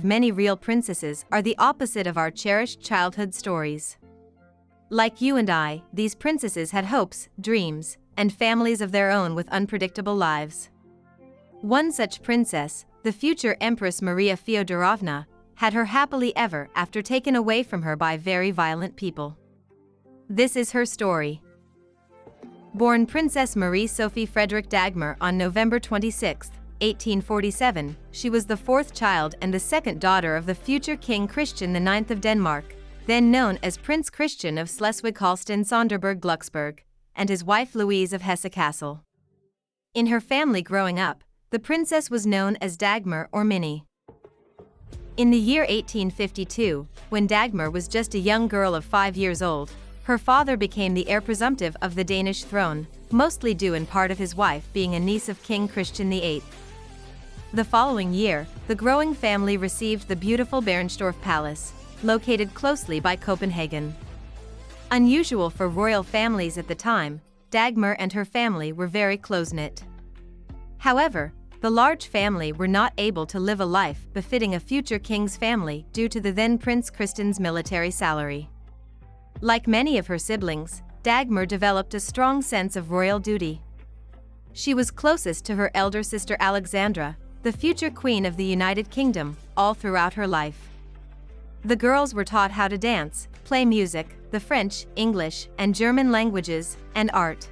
many real princesses are the opposite of our cherished childhood stories. Like you and I, these princesses had hopes, dreams, and families of their own with unpredictable lives. One such princess, the future Empress Maria Feodorovna, had her happily ever after taken away from her by very violent people. This is her story. Born Princess Marie Sophie Frederick Dagmar on November 26, 1847, she was the fourth child and the second daughter of the future King Christian IX of Denmark, then known as Prince Christian of Schleswig-Holstein-Sonderburg-Glucksburg, and his wife Louise of Hesse-Kassel. In her family growing up, the princess was known as Dagmar or Minnie. In the year 1852, when Dagmar was just a young girl of 5 years old, her father became the heir presumptive of the Danish throne, mostly due in part of his wife being a niece of King Christian VIII. The following year, the growing family received the beautiful Bernstorff Palace, located closely by Copenhagen. Unusual for royal families at the time, Dagmar and her family were very close-knit. However, the large family were not able to live a life befitting a future king's family due to the then Prince Christian's military salary. Like many of her siblings, Dagmar developed a strong sense of royal duty. She was closest to her elder sister Alexandra, the future Queen of the United Kingdom, all throughout her life. The girls were taught how to dance, play music, the French, English, and German languages, and art.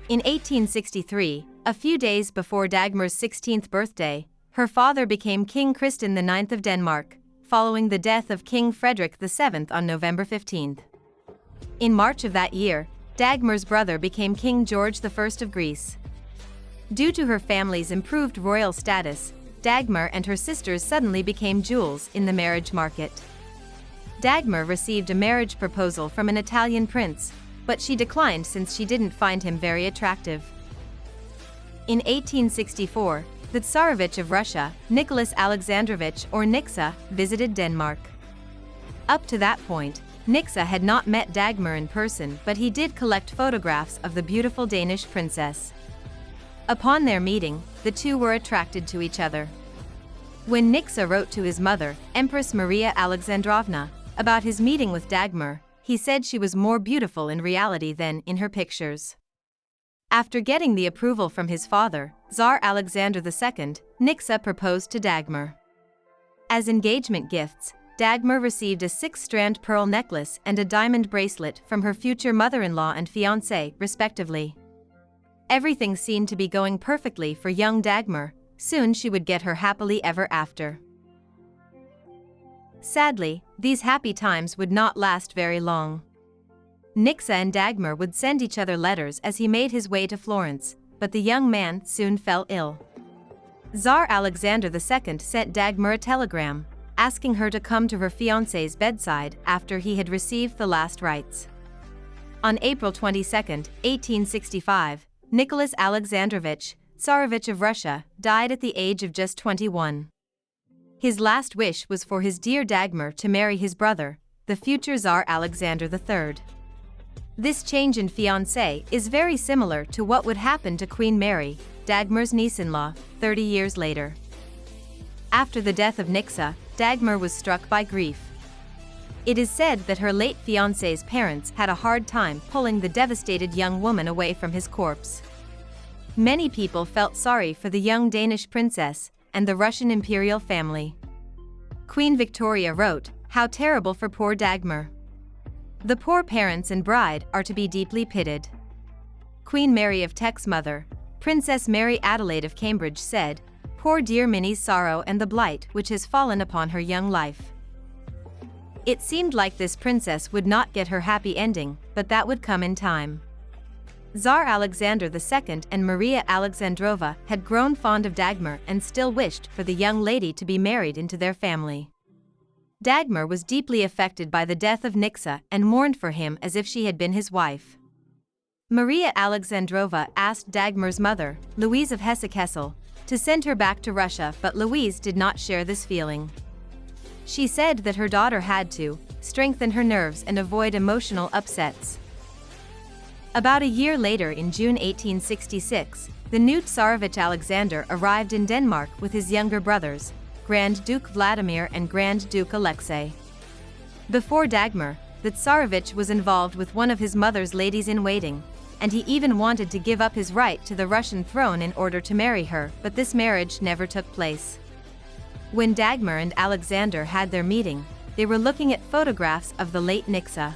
In 1863, a few days before Dagmar's 16th birthday, her father became King Christian IX of Denmark, following the death of King Frederick VII on November 15. In March of that year, Dagmar's brother became King George I of Greece. Due to her family's improved royal status, Dagmar and her sisters suddenly became jewels in the marriage market. Dagmar received a marriage proposal from an Italian prince, but she declined since she didn't find him very attractive. In 1864, the Tsarevich of Russia, Nicholas Alexandrovich or Nixa, visited Denmark. Up to that point, Nixa had not met Dagmar in person, but he did collect photographs of the beautiful Danish princess. Upon their meeting, the two were attracted to each other. When Nixa wrote to his mother, Empress Maria Alexandrovna, about his meeting with Dagmar, he said she was more beautiful in reality than in her pictures. After getting the approval from his father, Tsar Alexander II, Nixa proposed to Dagmar. As engagement gifts, Dagmar received a 6-strand pearl necklace and a diamond bracelet from her future mother-in-law and fiancé, respectively. Everything seemed to be going perfectly for young Dagmar. Soon she would get her happily ever after. Sadly, these happy times would not last very long. Nixa and Dagmar would send each other letters as he made his way to Florence, but the young man soon fell ill. Tsar Alexander II sent Dagmar a telegram, asking her to come to her fiancé's bedside after he had received the last rites. On April 22, 1865, Nicholas Alexandrovich, Tsarevich of Russia, died at the age of just 21. His last wish was for his dear Dagmar to marry his brother, the future Tsar Alexander III. This change in fiancé is very similar to what would happen to Queen Mary, Dagmar's niece-in-law, 30 years later. After the death of Nixa, Dagmar was struck by grief. It is said that her late fiancé's parents had a hard time pulling the devastated young woman away from his corpse. Many people felt sorry for the young Danish princess and the Russian imperial family. Queen Victoria wrote, "How terrible for poor Dagmar. The poor parents and bride are to be deeply pitied." Queen Mary of Teck's mother, Princess Mary Adelaide of Cambridge said, "Poor dear Minnie's sorrow and the blight which has fallen upon her young life." It seemed like this princess would not get her happy ending, but that would come in time. Tsar Alexander II and Maria Alexandrova had grown fond of Dagmar and still wished for the young lady to be married into their family. Dagmar was deeply affected by the death of Nixa and mourned for him as if she had been his wife. Maria Alexandrova asked Dagmar's mother, Louise of Hesse-Kassel, to send her back to Russia, but Louise did not share this feeling. She said that her daughter had to strengthen her nerves and avoid emotional upsets. About a year later, in June 1866, the new Tsarevich Alexander arrived in Denmark with his younger brothers, Grand Duke Vladimir and Grand Duke Alexei. Before Dagmar, the Tsarevich was involved with one of his mother's ladies-in-waiting, and he even wanted to give up his right to the Russian throne in order to marry her, but this marriage never took place. When Dagmar and Alexander had their meeting, they were looking at photographs of the late Nixa.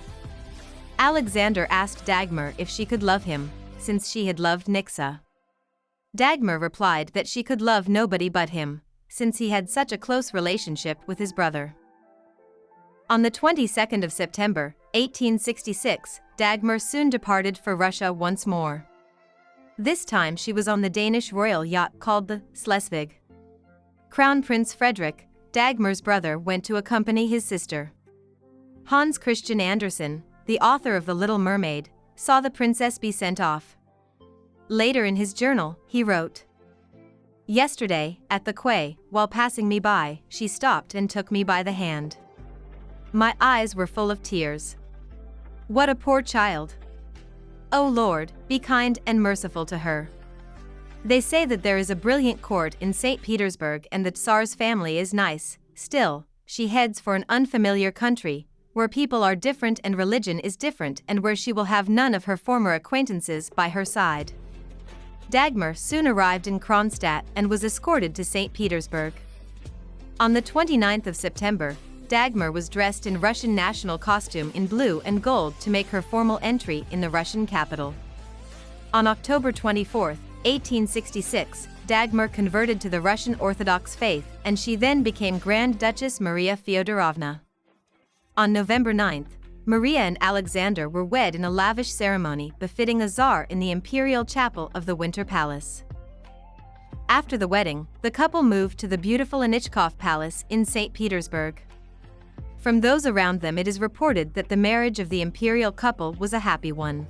Alexander asked Dagmar if she could love him, since she had loved Nixa. Dagmar replied that she could love nobody but him, since he had such a close relationship with his brother. On the 22nd of September, 1866, Dagmar soon departed for Russia once more. This time she was on the Danish royal yacht called the Schleswig. Crown Prince Frederick, Dagmar's brother, went to accompany his sister. Hans Christian Andersen, the author of The Little Mermaid, saw the princess be sent off. Later in his journal, he wrote, "Yesterday, at the quay, while passing me by, she stopped and took me by the hand. My eyes were full of tears. What a poor child! O Lord, be kind and merciful to her." They say that there is a brilliant court in St. Petersburg and the Tsar's family is nice. Still, she heads for an unfamiliar country, where people are different and religion is different, and where she will have none of her former acquaintances by her side. Dagmar soon arrived in Kronstadt and was escorted to St. Petersburg. On the 29th of September, Dagmar was dressed in Russian national costume in blue and gold to make her formal entry in the Russian capital. On October 24, 1866, Dagmar converted to the Russian Orthodox faith, and she then became Grand Duchess Maria Feodorovna. On November 9, Maria and Alexander were wed in a lavish ceremony befitting a Tsar in the Imperial Chapel of the Winter Palace. After the wedding, the couple moved to the beautiful Anichkov Palace in St. Petersburg. From those around them it is reported that the marriage of the imperial couple was a happy one.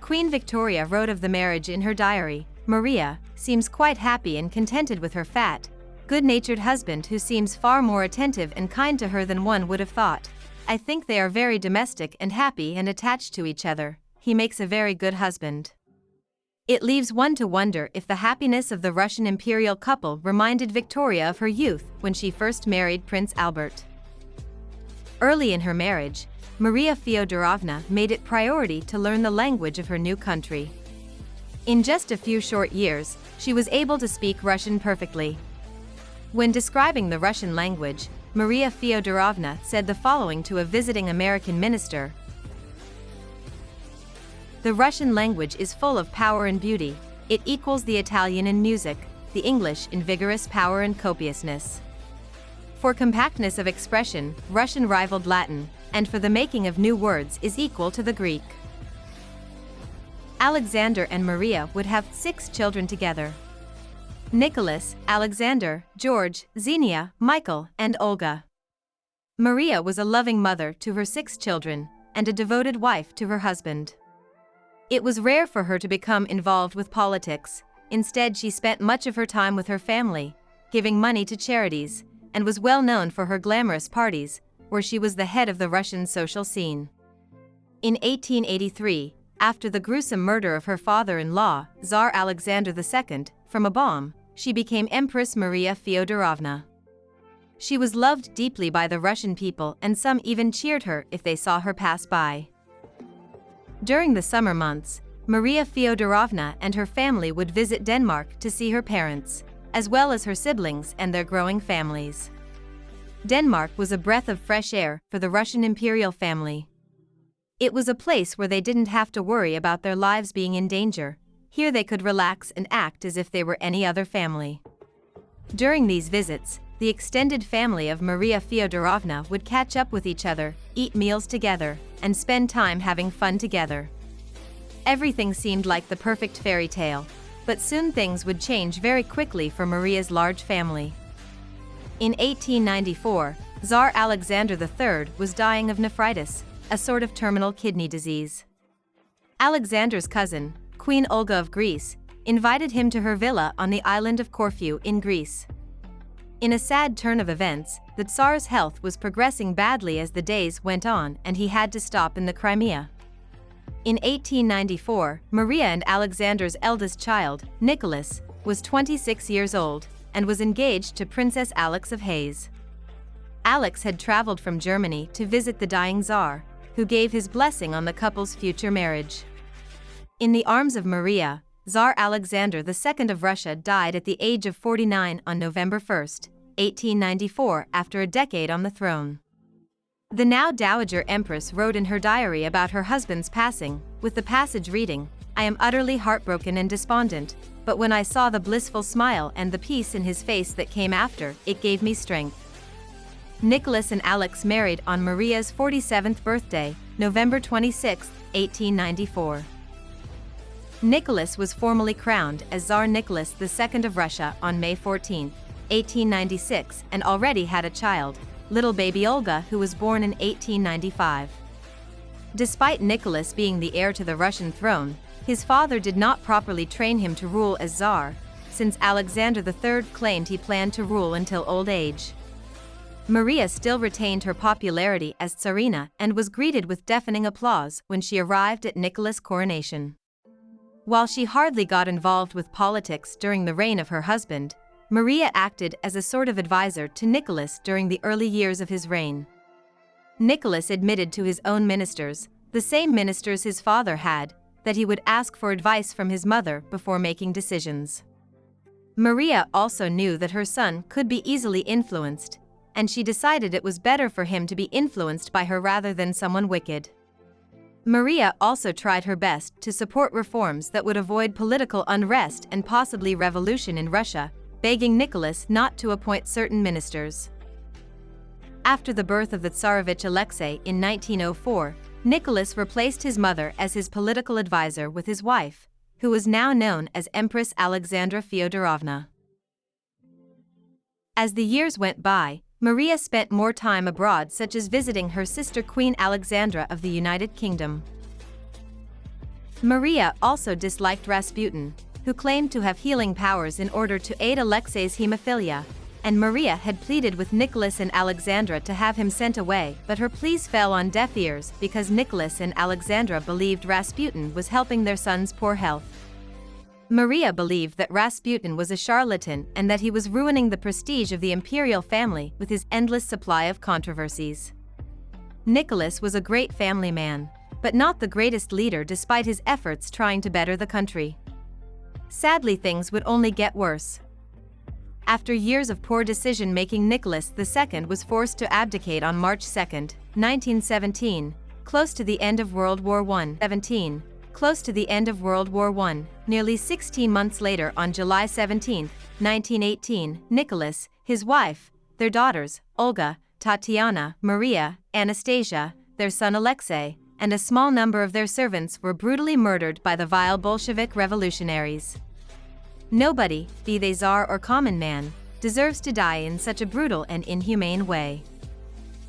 Queen Victoria wrote of the marriage in her diary, "Maria seems quite happy and contented with her fat, good-natured husband who seems far more attentive and kind to her than one would have thought. I think they are very domestic and happy and attached to each other. He makes a very good husband." It leaves one to wonder if the happiness of the Russian imperial couple reminded Victoria of her youth when she first married Prince Albert. Early in her marriage, Maria Feodorovna made it priority to learn the language of her new country. In just a few short years, she was able to speak Russian perfectly. When describing the Russian language, Maria Feodorovna said the following to a visiting American minister: "The Russian language is full of power and beauty. It equals the Italian in music, the English in vigorous power and copiousness. For compactness of expression, Russian rivaled Latin, and for the making of new words is equal to the Greek." Alexander and Maria would have 6 children together: Nicholas, Alexander, George, Xenia, Michael, and Olga. Maria was a loving mother to her 6 children, and a devoted wife to her husband. It was rare for her to become involved with politics. Instead, she spent much of her time with her family, giving money to charities, and was well known for her glamorous parties, where she was the head of the Russian social scene. In 1883, after the gruesome murder of her father-in-law, Tsar Alexander II, from a bomb, she became Empress Maria Feodorovna. She was loved deeply by the Russian people, and some even cheered her if they saw her pass by. During the summer months, Maria Feodorovna and her family would visit Denmark to see her parents, as well as her siblings and their growing families. Denmark was a breath of fresh air for the Russian imperial family. It was a place where they didn't have to worry about their lives being in danger. Here they could relax and act as if they were any other family. During these visits, the extended family of Maria Feodorovna would catch up with each other, eat meals together, and spend time having fun together. Everything seemed like the perfect fairy tale, but soon things would change very quickly for Maria's large family. In 1894, Tsar Alexander III was dying of nephritis, a sort of terminal kidney disease. Alexander's cousin, Queen Olga of Greece, invited him to her villa on the island of Corfu in Greece. In a sad turn of events, the Tsar's health was progressing badly as the days went on, and he had to stop in the Crimea. In 1894, Maria and Alexander's eldest child, Nicholas, was 26 years old. and was engaged to Princess Alex of Hayes. Alex had traveled from Germany to visit the dying Tsar, who gave his blessing on the couple's future marriage. In the arms of Maria, Tsar Alexander II of Russia died at the age of 49 on November 1, 1894, after a decade on the throne. The now Dowager Empress wrote in her diary about her husband's passing, with the passage reading, "I am utterly heartbroken and despondent, but when I saw the blissful smile and the peace in his face that came after, it gave me strength." Nicholas and Alex married on Maria's 47th birthday, November 26, 1894. Nicholas was formally crowned as Tsar Nicholas II of Russia on May 14, 1896, and already had a child, little baby Olga, who was born in 1895. Despite Nicholas being the heir to the Russian throne, his father did not properly train him to rule as Tsar, since Alexander III claimed he planned to rule until old age. Maria still retained her popularity as Tsarina and was greeted with deafening applause when she arrived at Nicholas' coronation. While she hardly got involved with politics during the reign of her husband, Maria acted as a sort of advisor to Nicholas during the early years of his reign. Nicholas admitted to his own ministers, the same ministers his father had, that he would ask for advice from his mother before making decisions. Maria also knew that her son could be easily influenced, and she decided it was better for him to be influenced by her rather than someone wicked. Maria also tried her best to support reforms that would avoid political unrest and possibly revolution in Russia, begging Nicholas not to appoint certain ministers. After the birth of the Tsarevich Alexei in 1904, Nicholas replaced his mother as his political advisor with his wife, who was now known as Empress Alexandra Feodorovna. As the years went by, Maria spent more time abroad, such as visiting her sister Queen Alexandra of the United Kingdom. Maria also disliked Rasputin, who claimed to have healing powers in order to aid Alexei's hemophilia, and Maria had pleaded with Nicholas and Alexandra to have him sent away, but her pleas fell on deaf ears because Nicholas and Alexandra believed Rasputin was helping their son's poor health. Maria believed that Rasputin was a charlatan and that he was ruining the prestige of the imperial family with his endless supply of controversies. Nicholas was a great family man, but not the greatest leader despite his efforts trying to better the country. Sadly, things would only get worse. After years of poor decision-making, Nicholas II was forced to abdicate on March 2, 1917, close to the end of World War I. Nearly 16 months later, on July 17, 1918, Nicholas, his wife, their daughters, Olga, Tatiana, Maria, Anastasia, their son Alexei, and a small number of their servants were brutally murdered by the vile Bolshevik revolutionaries. Nobody, be they Tsar or common man, deserves to die in such a brutal and inhumane way.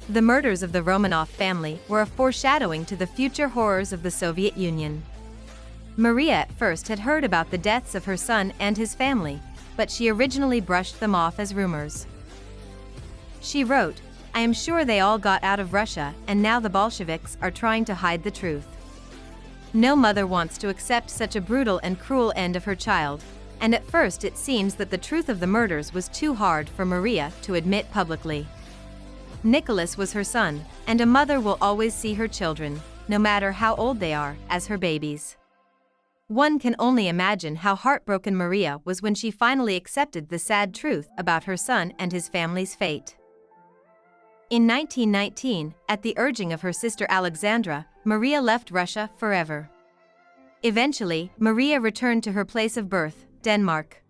The murders of the Romanov family were a foreshadowing to the future horrors of the Soviet Union. Maria at first had heard about the deaths of her son and his family, but she originally brushed them off as rumors. She wrote, "I am sure they all got out of Russia, and now the Bolsheviks are trying to hide the truth. No mother wants to accept such a brutal and cruel end of her child, and at first it seems that the truth of the murders was too hard for Maria to admit publicly. Nicholas was her son, and a mother will always see her children, no matter how old they are, as her babies." One can only imagine how heartbroken Maria was when she finally accepted the sad truth about her son and his family's fate. In 1919, at the urging of her sister Alexandra, Maria left Russia forever. Eventually, Maria returned to her place of birth, Denmark.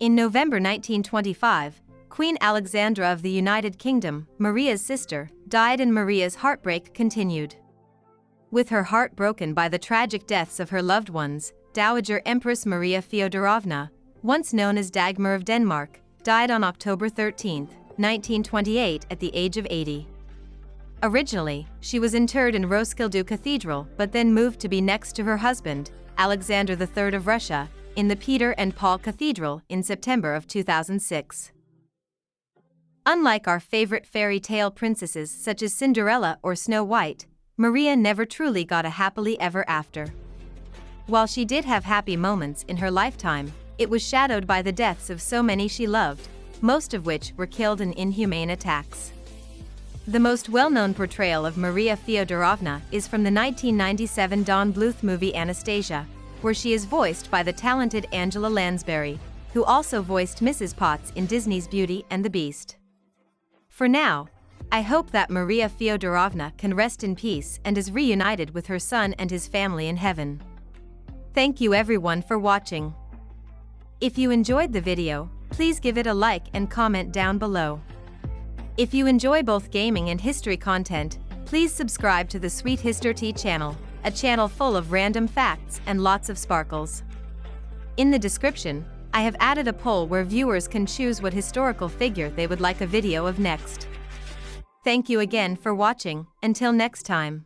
In November 1925, Queen Alexandra of the United Kingdom, Maria's sister, died, and Maria's heartbreak continued. With her heart broken by the tragic deaths of her loved ones, Dowager Empress Maria Feodorovna, once known as Dagmar of Denmark, died on October 13, 1928, at the age of 80. Originally, she was interred in Roskilde Cathedral, but then moved to be next to her husband, Alexander III of Russia, in the Peter and Paul Cathedral in September of 2006. Unlike our favorite fairy tale princesses such as Cinderella or Snow White, Maria never truly got a happily ever after. While she did have happy moments in her lifetime, it was shadowed by the deaths of so many she loved, most of which were killed in inhumane attacks. The most well-known portrayal of Maria Feodorovna is from the 1997 Don Bluth movie Anastasia, where she is voiced by the talented Angela Lansbury, who also voiced Mrs. Potts in Disney's Beauty and the Beast. For now, I hope that Maria Feodorovna can rest in peace and is reunited with her son and his family in heaven. Thank you everyone for watching. If you enjoyed the video, please give it a like and comment down below. If you enjoy both gaming and history content, please subscribe to the Sweet History channel, a channel full of random facts and lots of sparkles. In the description, I have added a poll where viewers can choose what historical figure they would like a video of next. Thank you again for watching. Until next time.